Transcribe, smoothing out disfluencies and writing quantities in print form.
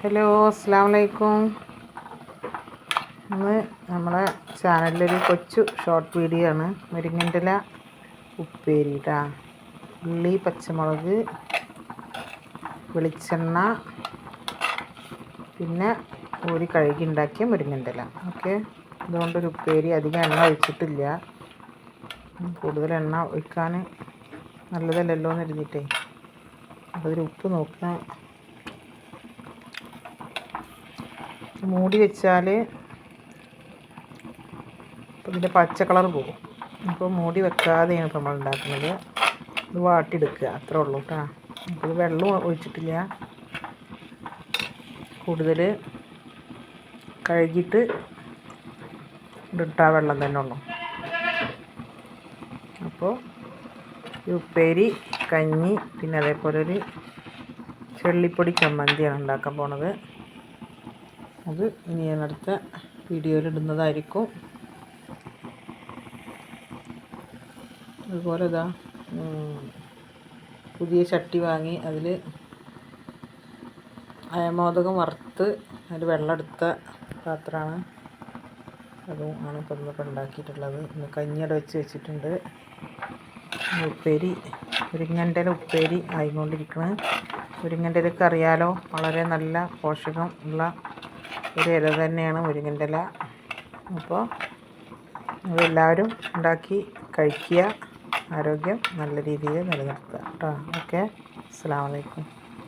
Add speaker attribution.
Speaker 1: Hello, അസ്സാം വലൈക്കും. ഇന്ന് നമ്മളെ ചാനലിലൊരു കൊച്ചു ഷോർട്ട് വീഡിയോ ആണ്. മുരിങ്ങൻ്റെ ഇല ഉപ്പേരി കേട്ടോ. ഉള്ളി, പച്ചമുളക്, വെളിച്ചെണ്ണ, പിന്നെ ഒരു കഴുകി ഉണ്ടാക്കിയ മുരിങ്ങൻ്റെ ഇല. ഓക്കെ, ഇതുകൊണ്ടൊരു ഉപ്പേരി. അധികം എണ്ണ ഒഴിച്ചിട്ടില്ല. കൂടുതൽ എണ്ണ ഒഴിക്കാൻ നല്ലതല്ലല്ലോ എന്ന് എഴുതിയിട്ടേ. അപ്പോൾ ഇതിൽ ഉപ്പ് നോക്കുക. മൂടി വെച്ചാൽ ഇപ്പോൾ ഇതിൻ്റെ പച്ച കളർ പോകും. അപ്പോൾ മൂടി വെക്കാതെയാണ് ഇപ്പോൾ നമ്മൾ ഉണ്ടാക്കുന്നത്. ഇത് വാട്ടിയെടുക്കുക, അത്രേ ഉള്ളൂ കേട്ടോ. അപ്പോൾ ഇത് വെള്ളം ഒഴിച്ചിട്ടില്ല. കൂടുതൽ കഴുകിയിട്ട് ഇട്ടാൽ വെള്ളം തന്നെ ഉള്ളൂ. അപ്പോൾ ഈ ഉപ്പേരി, കഞ്ഞി, പിന്നെ അതേപോലെ ഒരു ചെള്ളിപ്പൊടി ചമ്മന്തിയാണ് ഉണ്ടാക്കാൻ പോണത്. അത് ഇനി ഞാൻ അടുത്ത വീഡിയോയിൽ ഇടുന്നതായിരിക്കും. അതുപോലെ ഇതാ പുതിയ ചട്ടി വാങ്ങി അതിൽ അയമോദകം വറുത്ത് അതിൽ വെള്ളം എടുത്ത പാത്രമാണ്. അതും ആണ് ഇപ്പം ഇന്നിപ്പോൾ ഉണ്ടാക്കിയിട്ടുള്ളത്. ഇന്ന് കഞ്ഞിയുടെ വെച്ചിട്ടുണ്ട്. ഉപ്പേരി, മുരിങ്ങൻ്റെ ഇല ഉപ്പേരി ആയിക്കൊണ്ടിരിക്കുന്നത്. മുരിങ്ങൻ്റെ ഇലക്ക് അറിയാലോ, വളരെ നല്ല പോഷകം ഉള്ള ഒരു ഇല തന്നെയാണ് മുരിങ്ങൻ്റെ ഇല. അപ്പോൾ അതെല്ലാവരും ഉണ്ടാക്കി കഴിക്കുക, ആരോഗ്യം നല്ല രീതിയിൽ നിലനിർത്തുക കേട്ടോ. ഓക്കെ, അസ്സലാമു അലൈക്കും.